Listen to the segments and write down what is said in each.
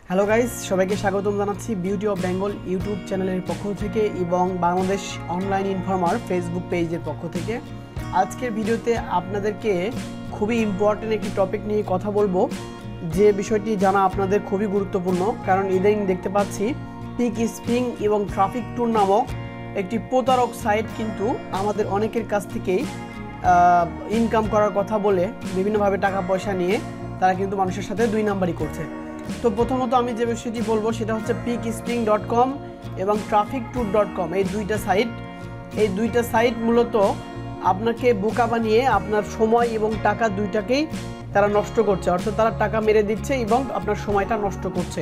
Hello guys, সবাইকে স্বাগতম জানাচ্ছি বিউটি অফ বেঙ্গল ইউটিউব চ্যানেলের পক্ষ থেকে এবং বাংলাদেশ অনলাইন ইনফর্মার ফেসবুক পেজের পক্ষ থেকে। আজকের ভিডিওতে আপনাদেরকে খুবই ইম্পর্টেন্ট একটি টপিক নিয়ে কথা বলবো, যে বিষয়টি জানা আপনাদের খুবই গুরুত্বপূর্ণ। কারণ ইদানিং দেখতে পাচ্ছি পিক স্প্রিং এবং ট্রাফিক ট্যুর নামক একটি প্রতারক সাইট কিন্তু আমাদের অনেকের কাছ থেকেই ইনকাম করার কথা বলে বিভিন্নভাবে টাকা পয়সা নিয়ে তারা কিন্তু মানুষের সাথে দুই নাম্বারই করছে। তো প্রথমত আমি যে বিষয়টি বলবো সেটা হচ্ছে PickSpring.com এবং TrafficTour.com। এই দুইটা সাইট মূলত আপনাকে বোকা বানিয়ে আপনার সময় এবং টাকা দুইটাকেই তারা নষ্ট করছে, অর্থাৎ তারা টাকা মেরে দিচ্ছে এবং আপনার সময়টা নষ্ট করছে।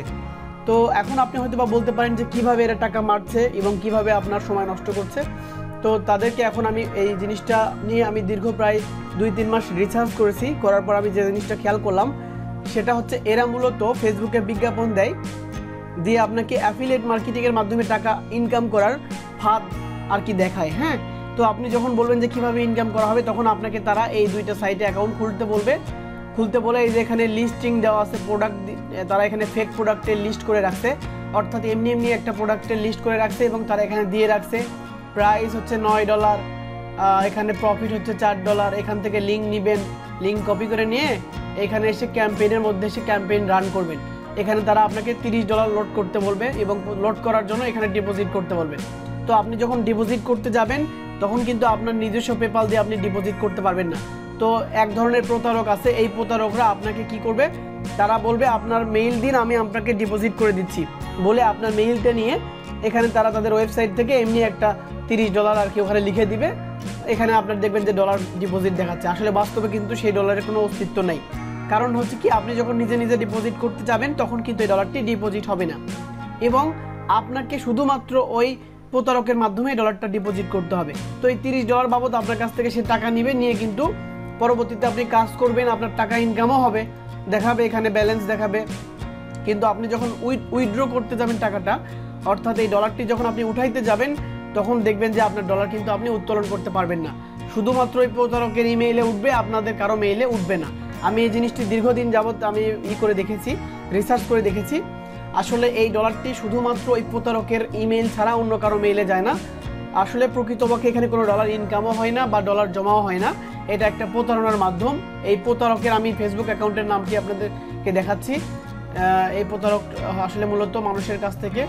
তো এখন আপনি হয়তো বা বলতে পারেন যে কিভাবে এরা টাকা মারছে এবং কিভাবে আপনার সময় নষ্ট করছে। তো তাদেরকে এখন আমি এই জিনিসটা নিয়ে আমি দীর্ঘ প্রায় 2-3 মাস রিসার্চ করেছি। করার পর আমি যে জিনিসটা খেয়াল করলাম সেটা হচ্ছে এরা মূলত ফেসবুকে বিজ্ঞাপন দেয়, দিয়ে আপনাকে অ্যাফিলিয়েট মার্কেটিংয়ের মাধ্যমে টাকা ইনকাম করার ফাঁদ আর কি দেখায়। হ্যাঁ, তো আপনি যখন বলবেন যে কিভাবে ইনকাম করা হবে, তখন আপনাকে তারা এই দুইটা সাইটে অ্যাকাউন্ট খুলতে বলে এই যে এখানে লিস্টিং দেওয়া আছে প্রোডাক্ট, তারা এখানে ফেক প্রোডাক্টের লিস্ট করে রাখছে, অর্থাৎ এমনি একটা প্রোডাক্টের লিস্ট করে রাখছে এবং তারা এখানে দিয়ে রাখছে প্রাইস হচ্ছে $9, এখানে প্রফিট হচ্ছে $4। এখান থেকে লিঙ্ক নেবেন, লিঙ্ক কপি করে নিয়ে এখানে এসে ক্যাম্পেইনের মধ্যে এসে ক্যাম্পেইন রান করবেন। এখানে তারা আপনাকে $30 লোড করতে বলবে এবং লোড করার জন্য এখানে ডিপোজিট করতে বলবে। তো আপনি যখন ডিপোজিট করতে যাবেন তখন কিন্তু আপনার নিজস্ব পেপাল দিয়ে আপনি ডিপোজিট করতে পারবেন না। তো এক ধরনের প্রতারক আছে, এই প্রতারকরা আপনাকে কি করবে, তারা বলবে আপনার মেইল দিন, আমি আপনাকে ডিপোজিট করে দিচ্ছি বলে আপনার মেইলটা নিয়ে এখানে তারা তাদের ওয়েবসাইট থেকে এমনি একটা $30 আর কি ওখানে লিখে দিবে। এখানে আপনার দেখবেন যে ডলার ডিপোজিট দেখাচ্ছে, আসলে বাস্তবে কিন্তু সেই ডলারের কোনো অস্তিত্ব নেই। কারণ হচ্ছে কি, আপনি যখন নিজে ডিপোজিট করতে যাবেন তখন কিন্তু এই ডলারটি ডিপোজিট হবে না এবং আপনাকে শুধুমাত্র ওই প্রতারকের মাধ্যমে ডলারটা ডিপোজিট করতে হবে। তো এই $30 বাবদ আপনার কাছ থেকে সে টাকা নিয়ে কিন্তু পরবর্তীতে আপনি কাজ করবেন, আপনার টাকা ইনকামও হবে, দেখাবে এখানে ব্যালেন্স দেখাবে। কিন্তু আপনি যখন উইথড্র করতে যাবেন টাকাটা, অর্থাৎ এই ডলারটি যখন আপনি উঠাইতে যাবেন তখন দেখবেন যে আপনার ডলার কিন্তু আপনি উত্তোলন করতে পারবেন না, শুধুমাত্র এই প্রতারকের ইমেইলে উঠবে, আপনাদের কারো মেইলে উঠবে না। আমি এই জিনিসটি দীর্ঘদিন যাবৎ আমি রিসার্চ করে দেখেছি। আসলে এই ডলারটি শুধুমাত্র এই প্রতারকের ইমেইল ছাড়া অন্য কারো মেইলে যায় না। আসলে প্রকৃতপক্ষে এখানে কোনো ডলার ইনকামও হয় না বা ডলার জমাও হয় না, এটা একটা প্রতারণার মাধ্যম। এই প্রতারকের আমি ফেসবুক অ্যাকাউন্টের নামটি আপনাদেরকে দেখাচ্ছি। এই প্রতারক আসলে মূলত মানুষের কাছ থেকে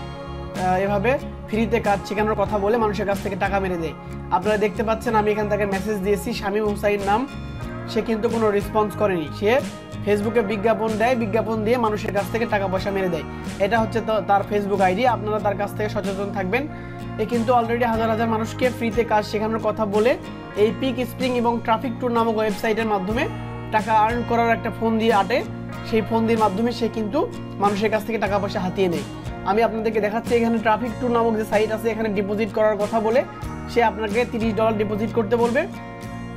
এভাবে ফ্রিতে কাজ শেখানোর কথা বলে মানুষের কাছ থেকে টাকা মেরে দেয়। আপনারা দেখতে পাচ্ছেন আমি এখান থেকে মেসেজ দিয়েছি, শামীম হুসাইন নাম, সে কিন্তু কোনো রেসপন্স করেনি। সে ফেসবুকে বিজ্ঞাপন দিয়ে মানুষের কাছ থেকে টাকা পয়সা মেরে দেয়। এটা হচ্ছে তার ফেসবুক আইডি, আপনারা তার কাছ থেকে সচেতন থাকবেন। এ কিন্তু অলরেডি হাজার মানুষকে ফ্রিতে কাজ শেখানোর কথা বলে এই পিক স্প্রিং এবং ট্রাফিক ট্যুর নামক ওয়েবসাইটের মাধ্যমে টাকা আর্ন করার একটা ফোন দিয়ে আটে, সেই ফোন দিয়ে মাধ্যমে সে কিন্তু মানুষের কাছ থেকে টাকা পয়সা হাতিয়ে নেয়। আমি আপনাদেরকে দেখাচ্ছি, এখানে ট্রাফিক ট্যুর নামক যে সাইট আছে এখানে ডিপোজিট করার কথা বলে সে আপনাকে $30 ডিপোজিট করতে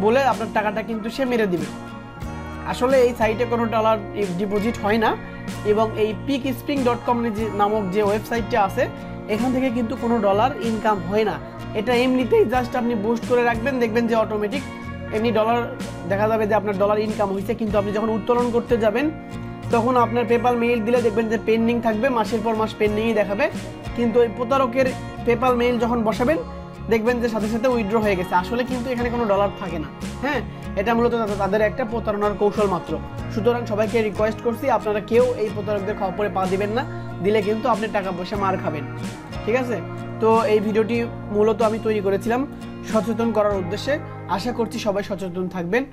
বলে আপনার টাকাটা কিন্তু সে মেরে দিবে। আসলে এই সাইটে কোনো ডলার ডিপোজিট হয় না এবং এই PickSpring.com নামক যে ওয়েবসাইটটা আছে এখান থেকে কিন্তু কোনো ডলার ইনকাম হয় না। এটা এমনিতেই জাস্ট আপনি বুস্ট করে রাখবেন, দেখবেন যে অটোমেটিক এমনি ডলার দেখা যাবে যে আপনার ডলার ইনকাম হয়েছে। কিন্তু আপনি যখন উত্তোলন করতে যাবেন তখন আপনার পেপাল মেইল দিলে দেখবেন যে পেন্ডিং থাকবে, মাসের পর মাস পেন্ডিংই দেখাবে। কিন্তু ওই প্রতারকের পেপাল মেইল যখন বসাবেন দেখবেন যে সাথে উইথড্র হয়ে গেছে। আসলে কিন্তু এখানে কোনো ডলার থাকে না। হ্যাঁ, এটা মূলত তাদের একটা প্রতারণার কৌশল মাত্র। সুতরাং সবাইকে রিকোয়েস্ট করছি, আপনারা কেউ এই প্রতারকদের খপ্পরে পা দিবেন না, দিলে কিন্তু আপনি টাকা পয়সা মার খাবেন। ঠিক আছে, তো এই ভিডিওটি মূলত আমি তৈরি করেছিলাম সচেতন করার উদ্দেশ্যে। আশা করছি সবাই সচেতন থাকবেন।